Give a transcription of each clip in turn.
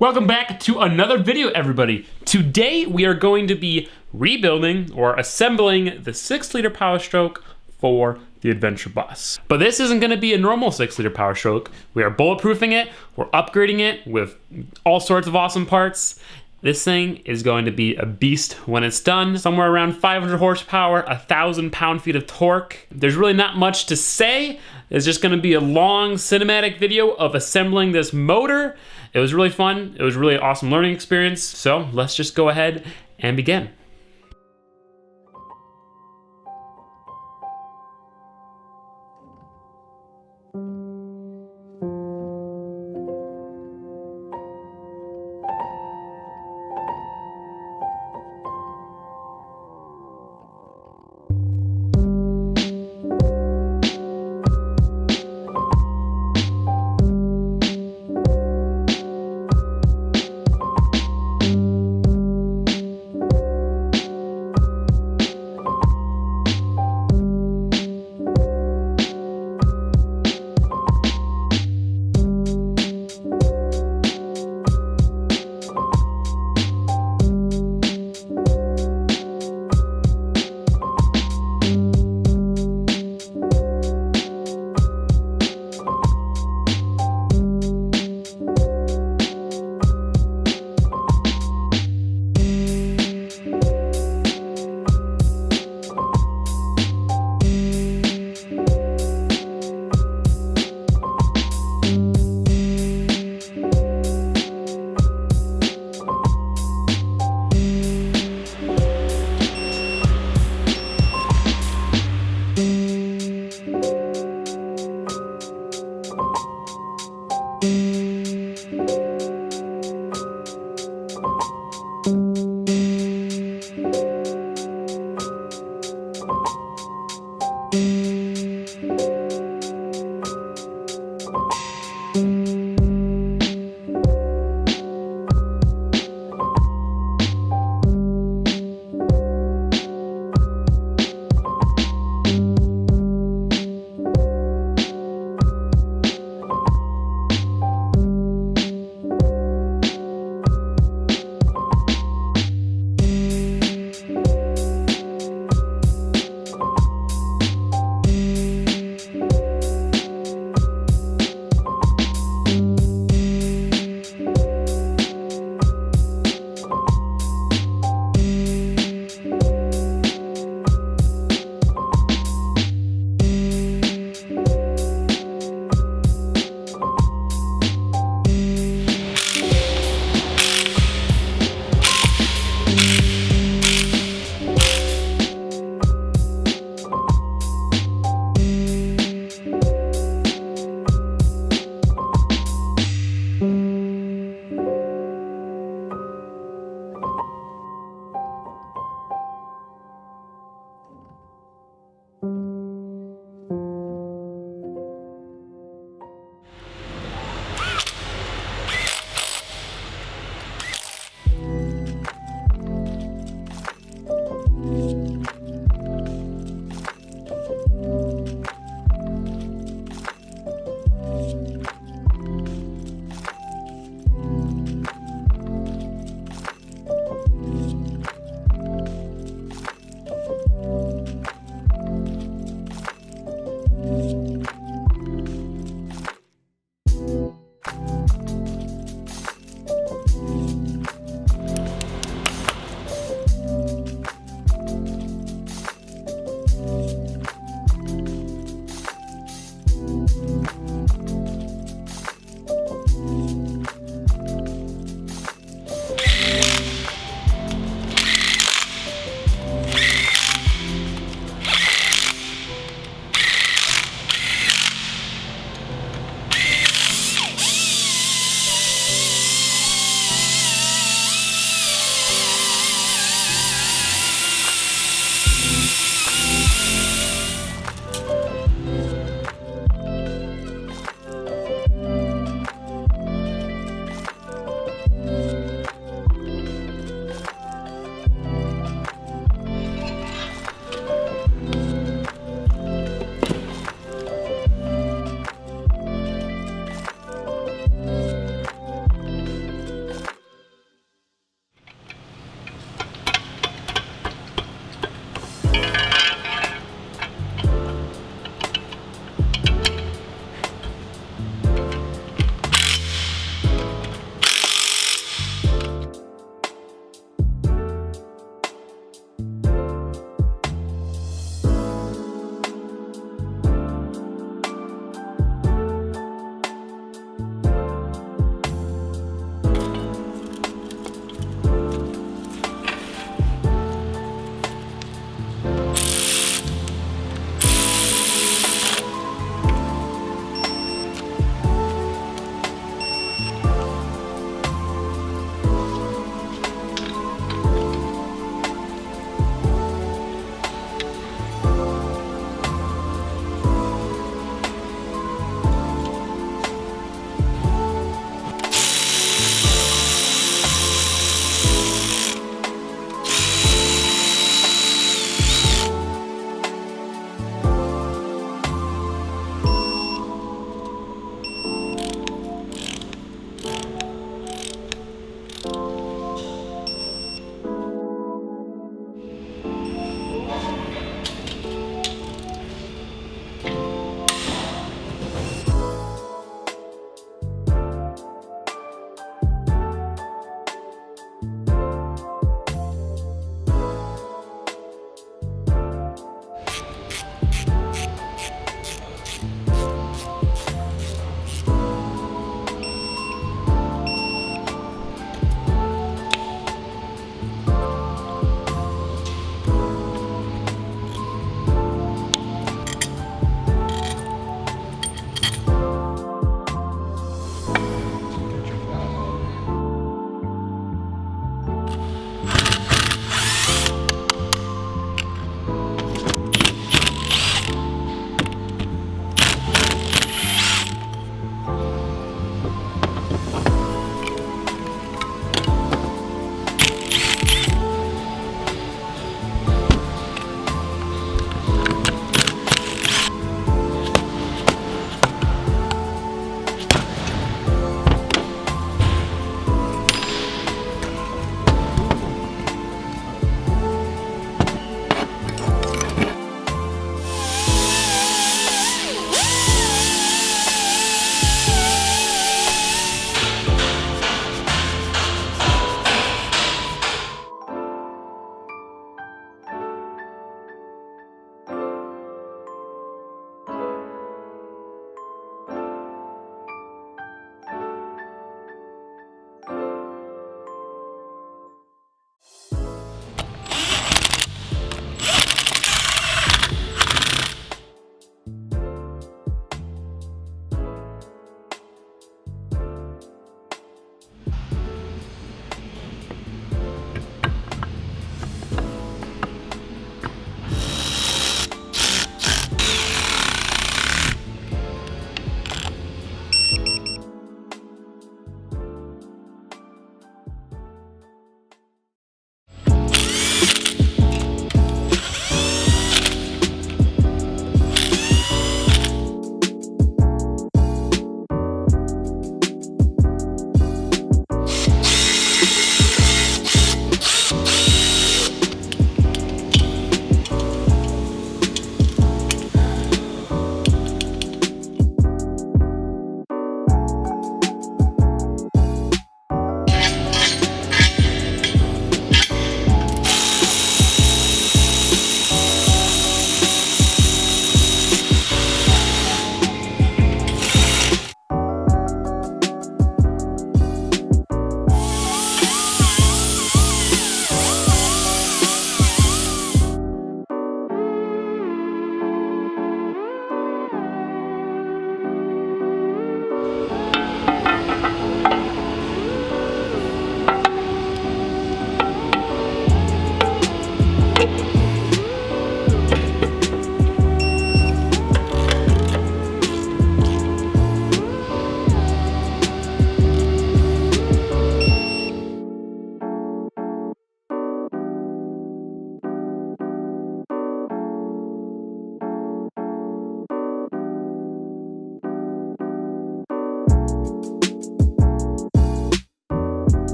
Welcome back to another video, everybody. Today we are going to be rebuilding or assembling the 6-liter Powerstroke for the Adventure Bus. But this isn't going to be a normal 6-liter Powerstroke. We are bulletproofing it, we're upgrading it with all sorts of awesome parts. This thing is going to be a beast when it's done. Somewhere around 500 horsepower, 1,000 pound-feet of torque. There's really not much to say. It's just gonna be a long cinematic video of assembling this motor. It was really fun. It was really an awesome learning experience. So let's just go ahead and begin.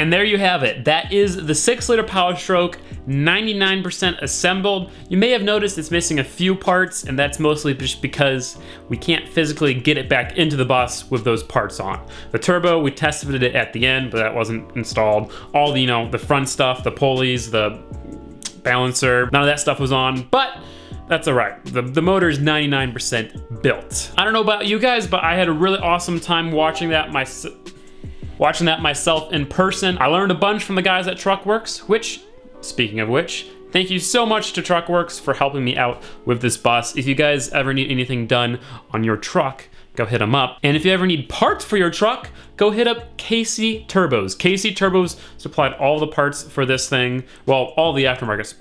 And there you have it. That is the 6-liter Powerstroke, 99% assembled. You may have noticed it's missing a few parts, and that's mostly just because we can't physically get it back into the bus with those parts on. The turbo, we tested it at the end, but that wasn't installed. All the, you know, the front stuff, the pulleys, the balancer, none of that stuff was on, but that's all right. The motor is 99% built. I don't know about you guys, but I had a really awesome time watching that myself in person. I learned a bunch from the guys at Truckworks, which, speaking of which, thank you so much to Truckworks for helping me out with this bus. If you guys ever need anything done on your truck, go hit them up. And if you ever need parts for your truck, go hit up KC Turbos. KC Turbos supplied all the parts for this thing. Well, all the aftermarket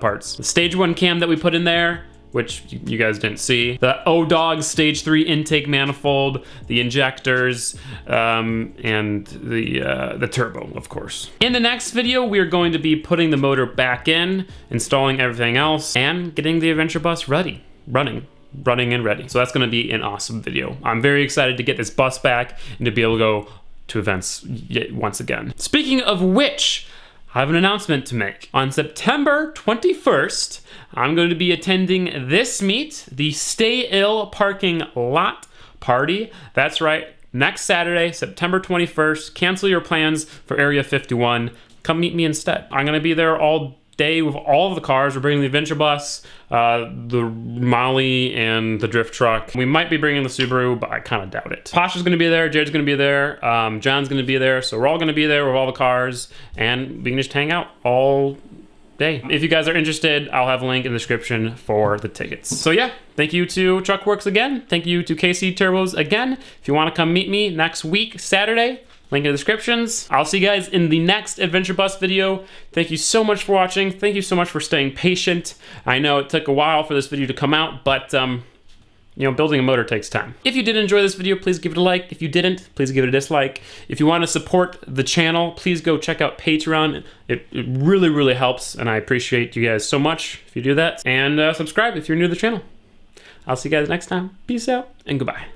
parts. The stage 1 cam that we put in there, which you guys didn't see. The O-Dog stage 3 intake manifold, the injectors, and the turbo, of course. In the next video, we are going to be putting the motor back in, installing everything else, and getting the adventure bus ready, running and ready. So that's gonna be an awesome video. I'm very excited to get this bus back and to be able to go to events once again. Speaking of which, I have an announcement to make. On September 21st, I'm going to be attending this meet, the Stay Ill Parking Lot Party. That's right, next Saturday, September 21st. Cancel your plans for Area 51. Come meet me instead. I'm gonna be there all day with all of the cars. We're bringing the adventure bus, the Molly, and the drift truck. We might be bringing the Subaru, but I kind of doubt it. Pasha's gonna be there, Jared's gonna be there, John's gonna be there, so we're all gonna be there with all the cars, and we can just hang out all day. If you guys are interested, I'll have a link in the description for the tickets. So yeah, thank you to Truckworks again. Thank you to KC Turbos again. If you wanna come meet me next week, Saturday, link in the descriptions. I'll see you guys in the next Adventure Bus video. Thank you so much for watching. Thank you so much for staying patient. I know it took a while for this video to come out, but you know, building a motor takes time. If you did enjoy this video, please give it a like. If you didn't, please give it a dislike. If you want to support the channel, please go check out Patreon. It really, really helps, and I appreciate you guys so much if you do that. And subscribe if you're new to the channel. I'll see you guys next time. Peace out, and goodbye.